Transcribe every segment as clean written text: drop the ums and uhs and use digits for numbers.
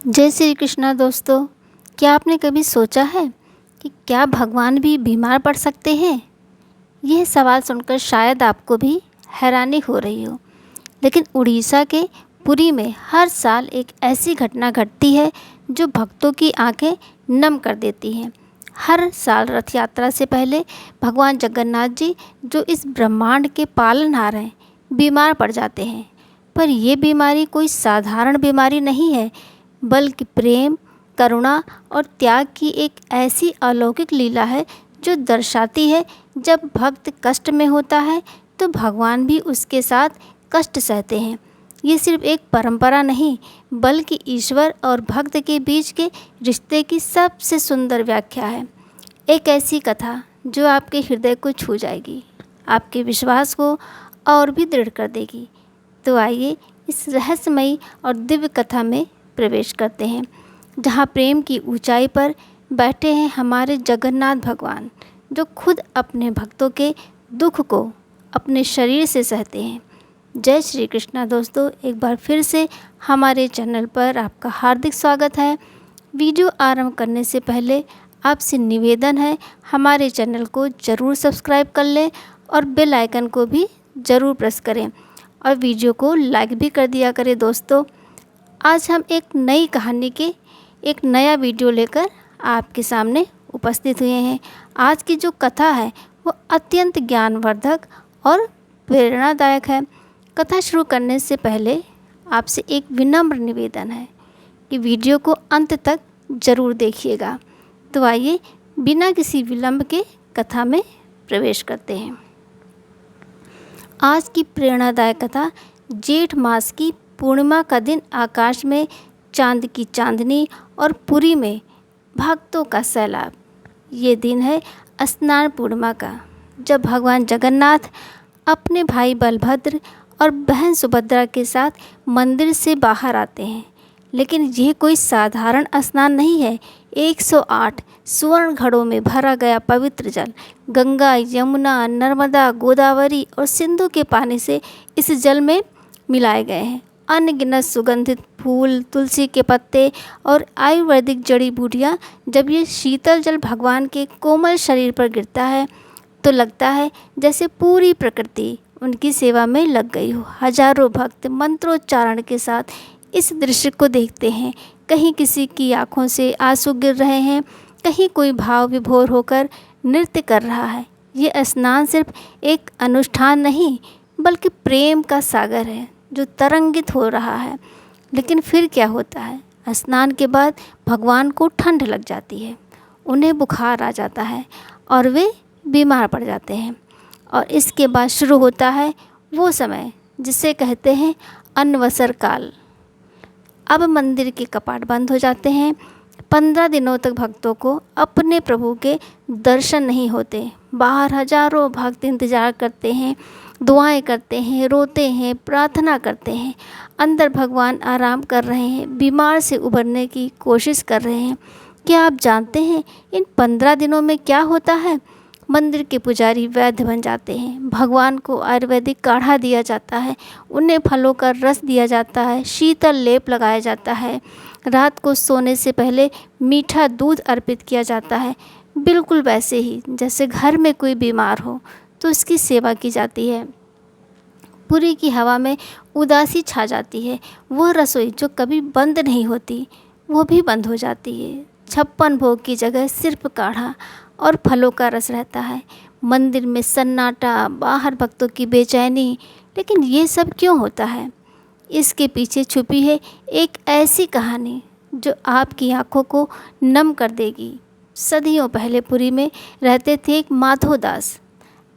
जय श्री कृष्णा दोस्तों। क्या आपने कभी सोचा है कि क्या भगवान भी बीमार पड़ सकते हैं? यह सवाल सुनकर शायद आपको भी हैरानी हो रही हो, लेकिन उड़ीसा के पुरी में हर साल एक ऐसी घटना घटती है जो भक्तों की आंखें नम कर देती हैं। हर साल रथ यात्रा से पहले भगवान जगन्नाथ जी, जो इस ब्रह्मांड के पालनहार हैं, बीमार पड़ जाते हैं। पर यह बीमारी कोई साधारण बीमारी नहीं है, बल्कि प्रेम, करुणा और त्याग की एक ऐसी अलौकिक लीला है जो दर्शाती है जब भक्त कष्ट में होता है तो भगवान भी उसके साथ कष्ट सहते हैं। ये सिर्फ एक परंपरा नहीं, बल्कि ईश्वर और भक्त के बीच के रिश्ते की सबसे सुंदर व्याख्या है। एक ऐसी कथा जो आपके हृदय को छू जाएगी, आपके विश्वास को और भी दृढ़ कर देगी। तो आइए इस रहस्यमयी और दिव्य कथा में प्रवेश करते हैं, जहाँ प्रेम की ऊंचाई पर बैठे हैं हमारे जगन्नाथ भगवान, जो खुद अपने भक्तों के दुख को अपने शरीर से सहते हैं। जय श्री कृष्णा दोस्तों, एक बार फिर से हमारे चैनल पर आपका हार्दिक स्वागत है। वीडियो आरंभ करने से पहले आपसे निवेदन है, हमारे चैनल को ज़रूर सब्सक्राइब कर लें और बेल आइकन को भी ज़रूर प्रेस करें और वीडियो को लाइक भी कर दिया करें। दोस्तों, आज हम एक नई कहानी के एक नया वीडियो लेकर आपके सामने उपस्थित हुए हैं। आज की जो कथा है वो अत्यंत ज्ञानवर्धक और प्रेरणादायक है। कथा शुरू करने से पहले आपसे एक विनम्र निवेदन है कि वीडियो को अंत तक ज़रूर देखिएगा। तो आइए बिना किसी विलंब के कथा में प्रवेश करते हैं। आज की प्रेरणादायक कथा जेठ मास की पूर्णिमा का दिन, आकाश में चांद की चांदनी और पुरी में भक्तों का सैलाब। ये दिन है स्नान पूर्णिमा का, जब भगवान जगन्नाथ अपने भाई बलभद्र और बहन सुभद्रा के साथ मंदिर से बाहर आते हैं। लेकिन यह कोई साधारण स्नान नहीं है। 108 स्वर्ण घड़ों में भरा गया पवित्र जल गंगा, यमुना, नर्मदा, गोदावरी और सिंधु के पानी से इस जल में मिलाए गए हैं। अनगिनत सुगंधित फूल, तुलसी के पत्ते और आयुर्वेदिक जड़ी बूटियाँ। जब ये शीतल जल भगवान के कोमल शरीर पर गिरता है तो लगता है जैसे पूरी प्रकृति उनकी सेवा में लग गई हो। हजारों भक्त मंत्रोच्चारण के साथ इस दृश्य को देखते हैं। कहीं किसी की आंखों से आंसू गिर रहे हैं, कहीं कोई भाव विभोर होकर नृत्य कर रहा है। ये स्नान सिर्फ एक अनुष्ठान नहीं, बल्कि प्रेम का सागर है जो तरंगित हो रहा है। लेकिन फिर क्या होता है? स्नान के बाद भगवान को ठंड लग जाती है, उन्हें बुखार आ जाता है और वे बीमार पड़ जाते हैं। और इसके बाद शुरू होता है वो समय जिसे कहते हैं अनवसर काल। अब मंदिर के कपाट बंद हो जाते हैं। 15 दिनों तक भक्तों को अपने प्रभु के दर्शन नहीं होते। बाहर हजारों भक्त इंतजार करते हैं, दुआएं करते हैं, रोते हैं, प्रार्थना करते हैं। अंदर भगवान आराम कर रहे हैं, बीमार से उबरने की कोशिश कर रहे हैं। क्या आप जानते हैं इन 15 दिनों में क्या होता है? मंदिर के पुजारी वैद्य बन जाते हैं। भगवान को आयुर्वेदिक काढ़ा दिया जाता है, उन्हें फलों का रस दिया जाता है, शीतल लेप लगाया जाता है। रात को सोने से पहले मीठा दूध अर्पित किया जाता है, बिल्कुल वैसे ही जैसे घर में कोई बीमार हो तो उसकी सेवा की जाती है। पुरी की हवा में उदासी छा जाती है। वह रसोई जो कभी बंद नहीं होती, वो भी बंद हो जाती है। 56 भोग की जगह सिर्फ काढ़ा और फलों का रस रहता है। मंदिर में सन्नाटा, बाहर भक्तों की बेचैनी। लेकिन ये सब क्यों होता है? इसके पीछे छुपी है एक ऐसी कहानी जो आपकी आंखों को नम कर देगी। सदियों पहले पुरी में रहते थे एक माधोदास,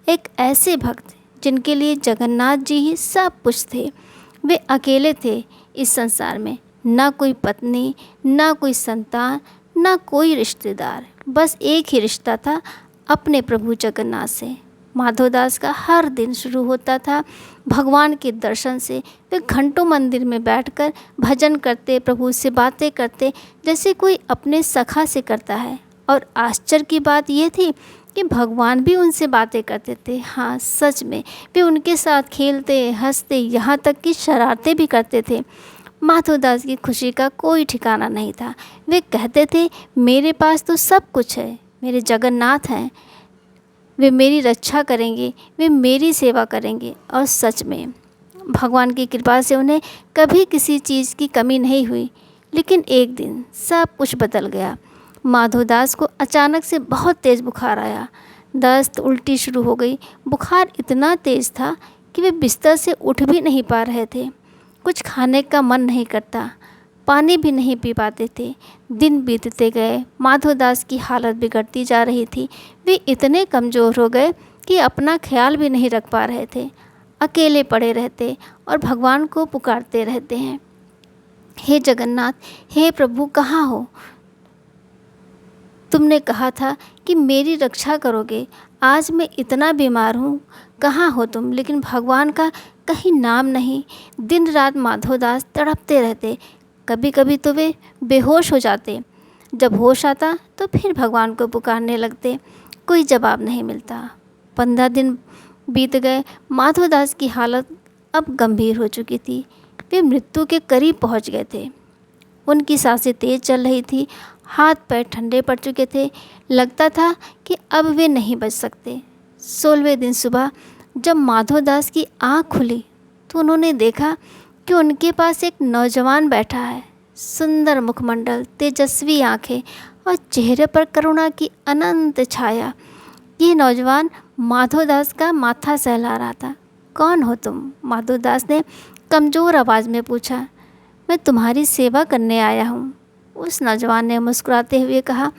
एक ऐसे भक्त जिनके लिए जगन्नाथ जी ही सब कुछ थे। वे अकेले थे इस संसार में, ना कोई पत्नी, ना कोई संतान, ना कोई रिश्तेदार। बस एक ही रिश्ता था अपने प्रभु जगन्नाथ से। माधोदास का हर दिन शुरू होता था भगवान के दर्शन से। वे घंटों मंदिर में बैठकर भजन करते, प्रभु से बातें करते, जैसे कोई अपने सखा से करता है। और आश्चर्य की बात यह थी कि भगवान भी उनसे बातें करते थे। हाँ, सच में वे उनके साथ खेलते, हंसते, यहाँ तक कि शरारतें भी करते थे। माधवदास की खुशी का कोई ठिकाना नहीं था। वे कहते थे, मेरे पास तो सब कुछ है, मेरे जगन्नाथ हैं, वे मेरी रक्षा करेंगे, वे मेरी सेवा करेंगे। और सच में भगवान की कृपा से उन्हें कभी किसी चीज़ की कमी नहीं हुई। लेकिन एक दिन सब कुछ बदल गया। माधवदास को अचानक से बहुत तेज़ बुखार आया। दस्त, उल्टी शुरू हो गई। बुखार इतना तेज़ था कि वे बिस्तर से उठ भी नहीं पा रहे थे। कुछ खाने का मन नहीं करता, पानी भी नहीं पी पाते थे। दिन बीतते गए, माधवदास की हालत बिगड़ती जा रही थी। वे इतने कमज़ोर हो गए कि अपना ख्याल भी नहीं रख पा रहे थे। अकेले पड़े रहते और भगवान को पुकारते रहते हैं, हे जगन्नाथ, हे प्रभु, कहाँ हो? तुमने कहा था कि मेरी रक्षा करोगे। आज मैं इतना बीमार हूँ, कहाँ हो तुम? लेकिन भगवान का कहीं नाम नहीं। दिन रात माधवदास तड़पते रहते। कभी कभी तो वे बेहोश हो जाते। जब होश आता तो फिर भगवान को पुकारने लगते। कोई जवाब नहीं मिलता। 15 दिन बीत गए। माधवदास की हालत अब गंभीर हो चुकी थी। वे मृत्यु के करीब पहुंच गए थे। उनकी सांसें तेज चल रही थी, हाथ पैर ठंडे पड़ चुके थे। लगता था कि अब वे नहीं बच सकते। 16वें दिन सुबह जब माधवदास की आँख खुली तो उन्होंने देखा कि उनके पास एक नौजवान बैठा है। सुंदर मुखमंडल, तेजस्वी आँखें और चेहरे पर करुणा की अनंत छाया। ये नौजवान माधवदास का माथा सहला रहा था। कौन हो तुम? माधवदास ने कमज़ोर आवाज़ में पूछा। मैं तुम्हारी सेवा करने आया हूँ, उस नौजवान ने मुस्कुराते हुए कहा।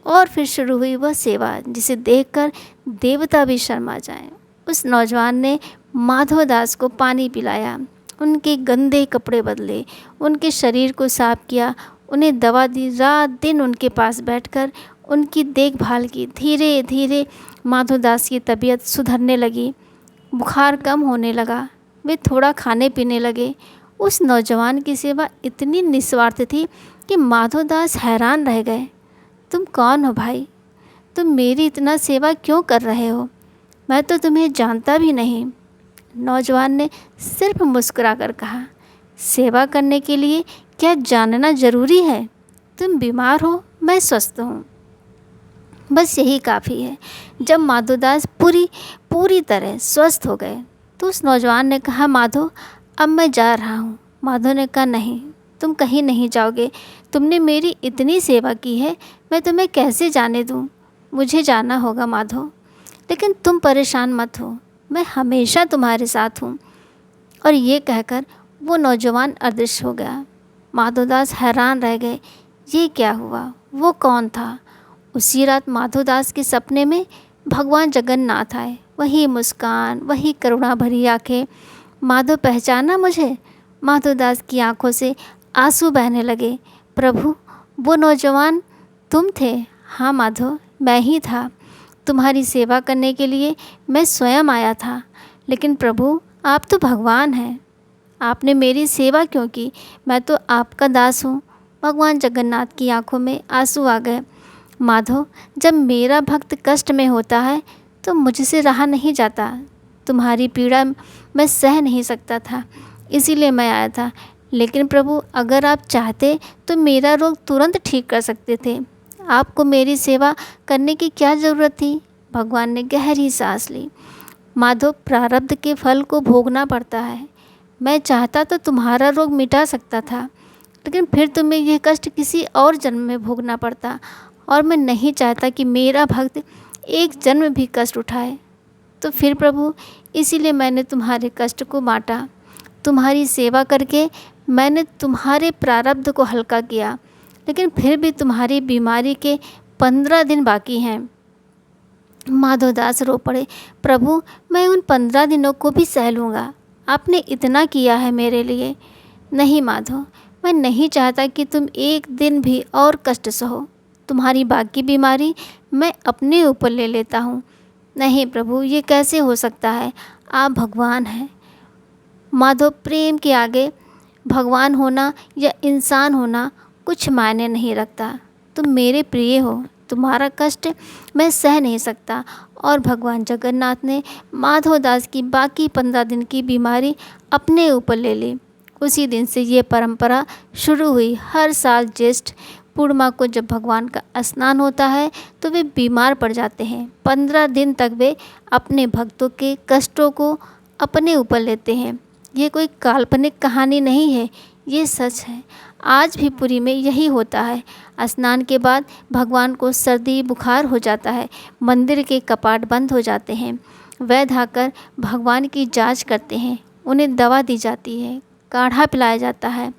और फिर शुरू हुई वह सेवा जिसे देखकर देवता भी शर्मा जाएं। उस नौजवान ने माधवदास को पानी पिलाया, उनके गंदे कपड़े बदले, उनके शरीर को साफ किया, उन्हें दवा दी। रात दिन उनके पास बैठकर उनकी देखभाल की। धीरे धीरे माधवदास की तबीयत सुधरने लगी। बुखार कम होने लगा। वे थोड़ा खाने पीने लगे। उस नौजवान की सेवा इतनी निस्वार्थ थी कि माधवदास हैरान रह गए। तुम कौन हो भाई? तुम मेरी इतना सेवा क्यों कर रहे हो? मैं तो तुम्हें जानता भी नहीं। नौजवान ने सिर्फ मुस्कुराकर कहा, सेवा करने के लिए क्या जानना ज़रूरी है? तुम बीमार हो, मैं स्वस्थ हूँ, बस यही काफ़ी है। जब माधवदास पूरी तरह स्वस्थ हो गए तो उस नौजवान ने कहा, माधव, अब मैं जा रहा हूँ। माधव ने कहा, नहीं, तुम कहीं नहीं जाओगे। तुमने मेरी इतनी सेवा की है, मैं तुम्हें कैसे जाने दूँ? मुझे जाना होगा माधव, लेकिन तुम परेशान मत हो, मैं हमेशा तुम्हारे साथ हूँ। और ये कहकर वो नौजवान अदृश्य हो गया। माधवदास हैरान रह गए, ये क्या हुआ? वो कौन था? उसी रात माधवदास के सपने में भगवान जगन्नाथ आए। वही मुस्कान, वही करुणा भरी आँखें। माधव, पहचाना मुझे? माधवदास की आंखों से आंसू बहने लगे। प्रभु, वो नौजवान तुम थे? हाँ माधव, मैं ही था। तुम्हारी सेवा करने के लिए मैं स्वयं आया था। लेकिन प्रभु, आप तो भगवान हैं, आपने मेरी सेवा क्यों की? मैं तो आपका दास हूँ। भगवान जगन्नाथ की आंखों में आंसू आ गए। माधव, जब मेरा भक्त कष्ट में होता है तो मुझसे रहा नहीं जाता। तुम्हारी पीड़ा मैं सह नहीं सकता था, इसीलिए मैं आया था। लेकिन प्रभु, अगर आप चाहते तो मेरा रोग तुरंत ठीक कर सकते थे। आपको मेरी सेवा करने की क्या ज़रूरत थी? भगवान ने गहरी सांस ली। माधव, प्रारब्ध के फल को भोगना पड़ता है। मैं चाहता तो तुम्हारा रोग मिटा सकता था, लेकिन फिर तुम्हें यह कष्ट किसी और जन्म में भोगना पड़ता। और मैं नहीं चाहता कि मेरा भक्त एक जन्म भी कष्ट उठाए। तो फिर प्रभु, इसीलिए मैंने तुम्हारे कष्ट को बांटा। तुम्हारी सेवा करके मैंने तुम्हारे प्रारब्ध को हल्का किया, लेकिन फिर भी तुम्हारी बीमारी के 15 दिन बाकी हैं। माधवदास रो पड़े, प्रभु, मैं उन 15 दिनों को भी सह लूँगा। आपने इतना किया है मेरे लिए। नहीं माधव, मैं नहीं चाहता कि तुम एक दिन भी और कष्ट सहो। तुम्हारी बाकी बीमारी मैं अपने ऊपर ले लेता हूँ। नहीं प्रभु, ये कैसे हो सकता है? आप भगवान हैं। माधव, प्रेम के आगे भगवान होना या इंसान होना कुछ मायने नहीं रखता। तुम मेरे प्रिय हो, तुम्हारा कष्ट मैं सह नहीं सकता। और भगवान जगन्नाथ ने माधवदास की बाकी 15 दिन की बीमारी अपने ऊपर ले ली। उसी दिन से ये परंपरा शुरू हुई। हर साल ज्येष्ठ पूर्णिमा को जब भगवान का स्नान होता है तो वे बीमार पड़ जाते हैं। 15 दिन तक वे अपने भक्तों के कष्टों को अपने ऊपर लेते हैं। ये कोई काल्पनिक कहानी नहीं है, ये सच है। आज भी पुरी में यही होता है। स्नान के बाद भगवान को सर्दी बुखार हो जाता है। मंदिर के कपाट बंद हो जाते हैं। वैद्य आकर भगवान की जांच करते हैं। उन्हें दवा दी जाती है, काढ़ा पिलाया जाता है।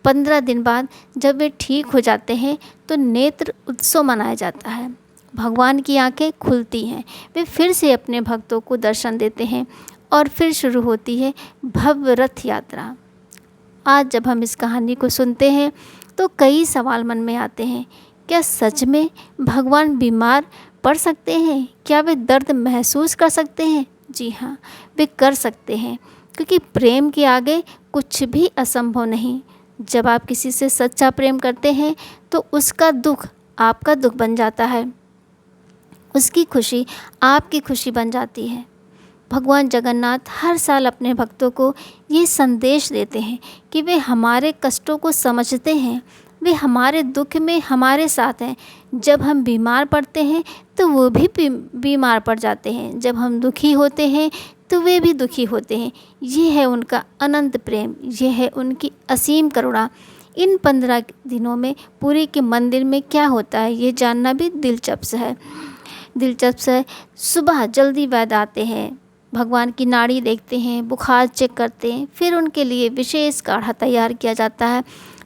15 दिन बाद जब वे ठीक हो जाते हैं तो नेत्र उत्सव मनाया जाता है। भगवान की आंखें खुलती हैं। वे फिर से अपने भक्तों को दर्शन देते हैं और फिर शुरू होती है भव्य रथ यात्रा। आज जब हम इस कहानी को सुनते हैं तो कई सवाल मन में आते हैं। क्या सच में भगवान बीमार पड़ सकते हैं? क्या वे दर्द महसूस कर सकते हैं? जी हाँ, वे कर सकते हैं, क्योंकि प्रेम के आगे कुछ भी असंभव नहीं। जब आप किसी से सच्चा प्रेम करते हैं तो उसका दुख आपका दुख बन जाता है, उसकी खुशी आपकी खुशी बन जाती है। भगवान जगन्नाथ हर साल अपने भक्तों को ये संदेश देते हैं कि वे हमारे कष्टों को समझते हैं, वे हमारे दुख में हमारे साथ हैं। जब हम बीमार पड़ते हैं तो वो भी बीमार पड़ जाते हैं, जब हम दुखी होते हैं तो वे भी दुखी होते हैं। ये है उनका अनंत प्रेम, ये है उनकी असीम करुणा। इन 15 दिनों में पुरी के मंदिर में क्या होता है ये जानना भी दिलचस्प है। सुबह जल्दी वैद्य आते हैं, भगवान की नाड़ी देखते हैं, बुखार चेक करते हैं। फिर उनके लिए विशेष काढ़ा तैयार किया जाता है,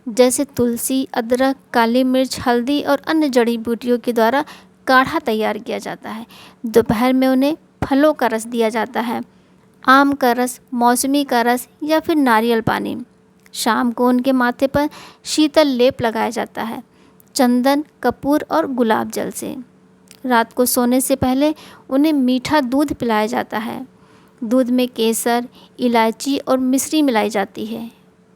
जैसे तुलसी, अदरक, काली मिर्च, हल्दी और अन्य जड़ी बूटियों के द्वारा काढ़ा तैयार किया जाता है। दोपहर में उन्हें फलों का रस दिया जाता है, आम का रस, मौसमी का रस या फिर नारियल पानी। शाम को उनके माथे पर शीतल लेप लगाया जाता है, चंदन, कपूर और गुलाब जल से। रात को सोने से पहले उन्हें मीठा दूध पिलाया जाता है। दूध में केसर, इलायची और मिश्री मिलाई जाती है।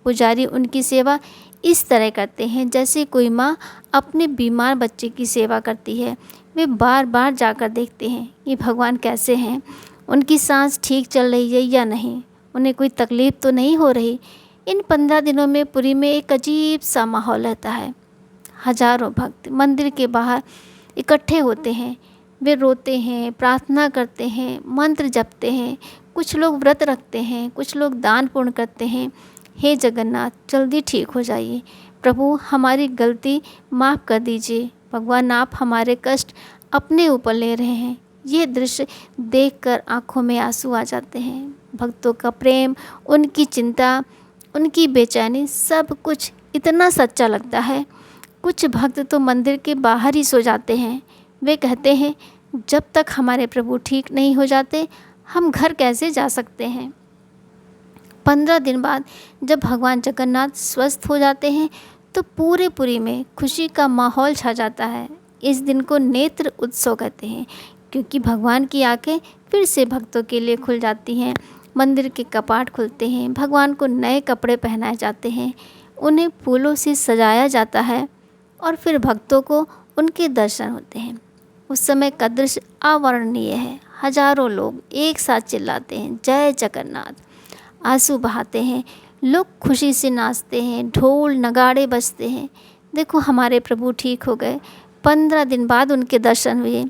पुजारी उनकी सेवा इस तरह करते हैं जैसे कोई माँ अपने बीमार बच्चे की सेवा करती है। वे बार बार जाकर देखते हैं कि भगवान कैसे हैं, उनकी सांस ठीक चल रही है या नहीं, उन्हें कोई तकलीफ़ तो नहीं हो रही। इन 15 दिनों में पुरी में एक अजीब सा माहौल रहता है। हजारों भक्त मंदिर के बाहर इकट्ठे होते हैं। वे रोते हैं, प्रार्थना करते हैं, मंत्र जपते हैं। कुछ लोग व्रत रखते हैं, कुछ लोग दान पुण्य करते हैं। हे जगन्नाथ, जल्दी ठीक हो जाइए। प्रभु, हमारी गलती माफ़ कर दीजिए। भगवान, आप हमारे कष्ट अपने ऊपर ले रहे हैं। ये दृश्य देखकर आँखों में आंसू आ जाते हैं। भक्तों का प्रेम, उनकी चिंता, उनकी बेचैनी, सब कुछ इतना सच्चा लगता है। कुछ भक्त तो मंदिर के बाहर ही सो जाते हैं। वे कहते हैं, जब तक हमारे प्रभु ठीक नहीं हो जाते हम घर कैसे जा सकते हैं। 15 दिन बाद जब भगवान जगन्नाथ स्वस्थ हो जाते हैं तो पूरे पुरी में खुशी का माहौल छा जाता है। इस दिन को नेत्र उत्सव कहते हैं, क्योंकि भगवान की आंखें फिर से भक्तों के लिए खुल जाती हैं। मंदिर के कपाट खुलते हैं, भगवान को नए कपड़े पहनाए जाते हैं, उन्हें फूलों से सजाया जाता है और फिर भक्तों को उनके दर्शन होते हैं। उस समय का दृश्य अवर्णनीय है। हजारों लोग एक साथ चिल्लाते हैं, जय जगन्नाथ, आंसू बहाते हैं। लोग खुशी से नाचते हैं, ढोल नगाड़े बजते हैं। देखो, हमारे प्रभु ठीक हो गए। 15 दिन बाद उनके दर्शन हुए,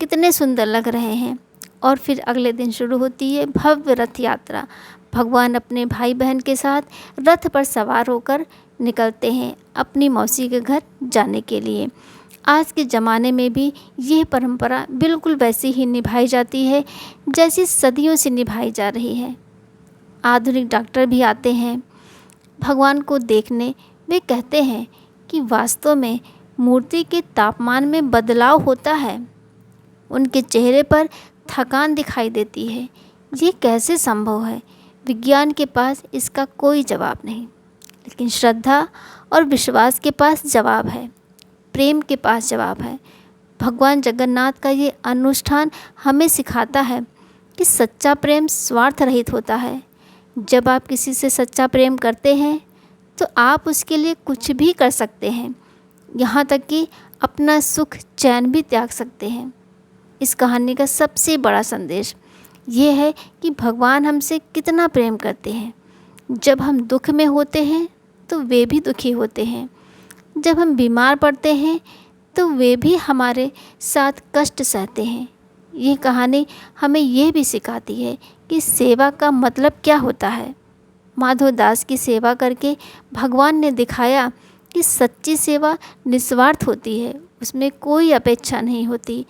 कितने सुंदर लग रहे हैं। और फिर अगले दिन शुरू होती है भव्य रथ यात्रा। भगवान अपने भाई बहन के साथ रथ पर सवार होकर निकलते हैं अपनी मौसी के घर जाने के लिए। आज के ज़माने में भी यह परंपरा बिल्कुल वैसी ही निभाई जाती है जैसी सदियों से निभाई जा रही है। आधुनिक डॉक्टर भी आते हैं भगवान को देखने। वे कहते हैं कि वास्तव में मूर्ति के तापमान में बदलाव होता है, उनके चेहरे पर थकान दिखाई देती है। ये कैसे संभव है? विज्ञान के पास इसका कोई जवाब नहीं, लेकिन श्रद्धा और विश्वास के पास जवाब है, प्रेम के पास जवाब है। भगवान जगन्नाथ का ये अनुष्ठान हमें सिखाता है कि सच्चा प्रेम स्वार्थ रहित होता है। जब आप किसी से सच्चा प्रेम करते हैं तो आप उसके लिए कुछ भी कर सकते हैं, यहाँ तक कि अपना सुख चैन भी त्याग सकते हैं। इस कहानी का सबसे बड़ा संदेश ये है कि भगवान हमसे कितना प्रेम करते हैं। जब हम दुख में होते हैं तो वे भी दुखी होते हैं, जब हम बीमार पड़ते हैं तो वे भी हमारे साथ कष्ट सहते हैं। ये कहानी हमें यह भी सिखाती है कि सेवा का मतलब क्या होता है। माधव दास की सेवा करके भगवान ने दिखाया कि सच्ची सेवा निस्वार्थ होती है, उसमें कोई अपेक्षा नहीं होती।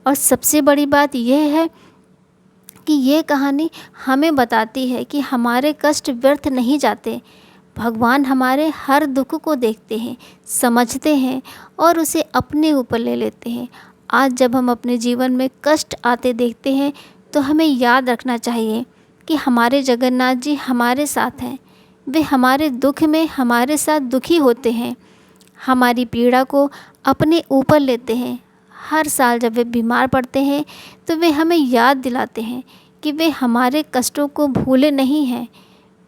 और सबसे बड़ी बात यह है कि ये कहानी हमें बताती है कि हमारे कष्ट व्यर्थ नहीं जाते। भगवान हमारे हर दुख को देखते हैं, समझते हैं और उसे अपने ऊपर ले लेते हैं। आज जब हम अपने जीवन में कष्ट आते देखते हैं तो हमें याद रखना चाहिए कि हमारे जगन्नाथ जी हमारे साथ हैं। वे हमारे दुख में हमारे साथ दुखी होते हैं, हमारी पीड़ा को अपने ऊपर लेते हैं। हर साल जब वे बीमार पड़ते हैं तो वे हमें याद दिलाते हैं कि वे हमारे कष्टों को भूले नहीं हैं।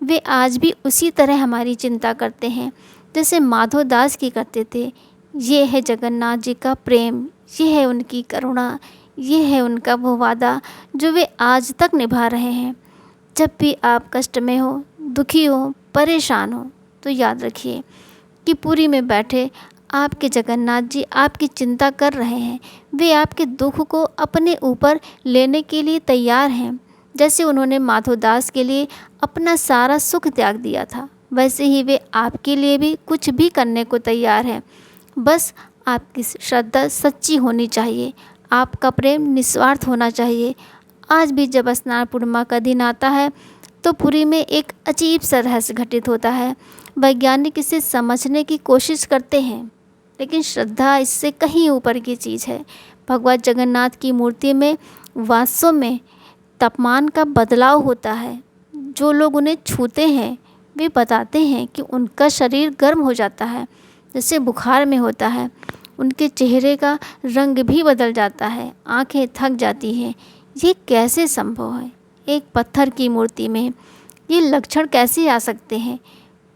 वे आज भी उसी तरह हमारी चिंता करते हैं जैसे माधव दास की करते थे। ये है जगन्नाथ जी का प्रेम, ये है उनकी करुणा, ये है उनका वो वादा जो वे आज तक निभा रहे हैं। जब भी आप कष्ट में हो, दुखी हो, परेशान हो तो याद रखिए कि पुरी में बैठे आपके जगन्नाथ जी आपकी चिंता कर रहे हैं। वे आपके दुख को अपने ऊपर लेने के लिए तैयार हैं। जैसे उन्होंने माधव दास के लिए अपना सारा सुख त्याग दिया था, वैसे ही वे आपके लिए भी कुछ भी करने को तैयार हैं। बस आपकी श्रद्धा सच्ची होनी चाहिए, आपका प्रेम निस्वार्थ होना चाहिए। आज भी जब स्नान पूर्णिमा का दिन आता है तो पुरी में एक अजीब सा रहस्य घटित होता है। वैज्ञानिक इसे समझने की कोशिश करते हैं, लेकिन श्रद्धा इससे कहीं ऊपर की चीज़ है। भगवान जगन्नाथ की मूर्ति में वास्तव में तापमान का बदलाव होता है। जो लोग उन्हें छूते हैं वे बताते हैं कि उनका शरीर गर्म हो जाता है, जैसे बुखार में होता है। उनके चेहरे का रंग भी बदल जाता है, आंखें थक जाती हैं। ये कैसे संभव है? एक पत्थर की मूर्ति में ये लक्षण कैसे आ सकते हैं?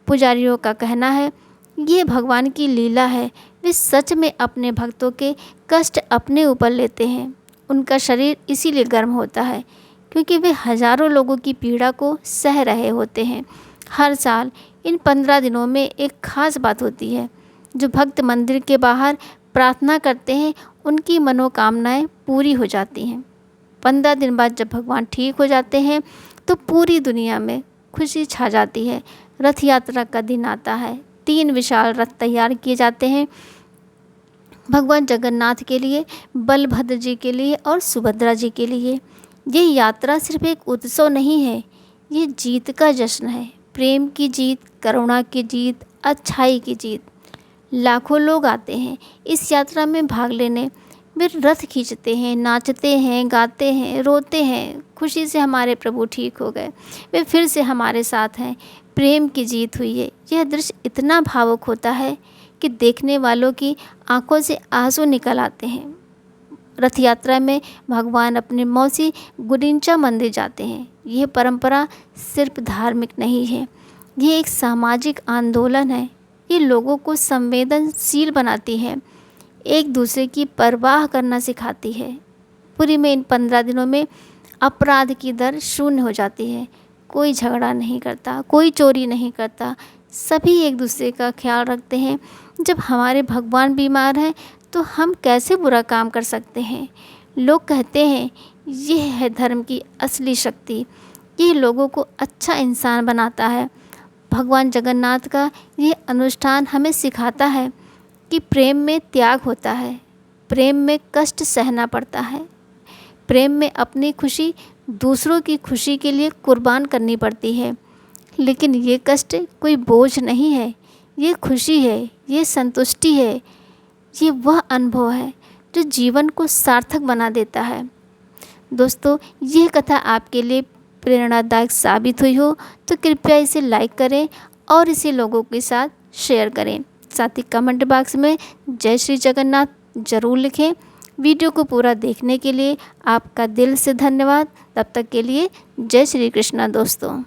पुजारियों का कहना है ये भगवान की लीला है। वे सच में अपने भक्तों के कष्ट अपने ऊपर लेते हैं। उनका शरीर इसीलिए गर्म होता है क्योंकि वे हजारों लोगों की पीड़ा को सह रहे होते हैं। हर साल इन 15 दिनों में एक खास बात होती है। जो भक्त मंदिर के बाहर प्रार्थना करते हैं उनकी मनोकामनाएं पूरी हो जाती हैं। 15 दिन बाद जब भगवान ठीक हो जाते हैं तो पूरी दुनिया में खुशी छा जाती है। रथ यात्रा का दिन आता है। 3 विशाल रथ तैयार किए जाते हैं भगवान जगन्नाथ के लिए, बलभद्र जी के लिए और सुभद्रा जी के लिए। ये यात्रा सिर्फ एक उत्सव नहीं है, ये जीत का जश्न है। प्रेम की जीत, करुणा की जीत, अच्छाई की जीत। लाखों लोग आते हैं इस यात्रा में भाग लेने। वे रथ खींचते हैं, नाचते हैं, गाते हैं, रोते हैं, खुशी से हमारे प्रभु ठीक हो गए, वे फिर से हमारे साथ हैं, प्रेम की जीत हुई है। यह दृश्य इतना भावुक होता है कि देखने वालों की आंखों से आंसू निकल आते हैं। रथ यात्रा में भगवान अपने मौसी गुडिंचा मंदिर जाते हैं। यह परंपरा सिर्फ धार्मिक नहीं है, ये एक सामाजिक आंदोलन है। ये लोगों को संवेदनशील बनाती है, एक दूसरे की परवाह करना सिखाती है। पुरी में इन 15 दिनों में अपराध की दर शून्य हो जाती है। कोई झगड़ा नहीं करता, कोई चोरी नहीं करता, सभी एक दूसरे का ख्याल रखते हैं। जब हमारे भगवान बीमार हैं तो हम कैसे बुरा काम कर सकते हैं? लोग कहते हैं यह है धर्म की असली शक्ति, ये लोगों को अच्छा इंसान बनाता है। भगवान जगन्नाथ का ये अनुष्ठान हमें सिखाता है कि प्रेम में त्याग होता है, प्रेम में कष्ट सहना पड़ता है, प्रेम में अपनी खुशी दूसरों की खुशी के लिए कुर्बान करनी पड़ती है। लेकिन ये कष्ट कोई बोझ नहीं है, ये खुशी है, ये संतुष्टि है, ये वह अनुभव है जो जीवन को सार्थक बना देता है। दोस्तों, यह कथा आपके लिए प्रेरणादायक साबित हुई हो तो कृपया इसे लाइक करें और इसे लोगों के साथ शेयर करें। साथ ही कमेंट बॉक्स में जय श्री जगन्नाथ ज़रूर लिखें। वीडियो को पूरा देखने के लिए आपका दिल से धन्यवाद। तब तक के लिए जय श्री कृष्णा दोस्तों।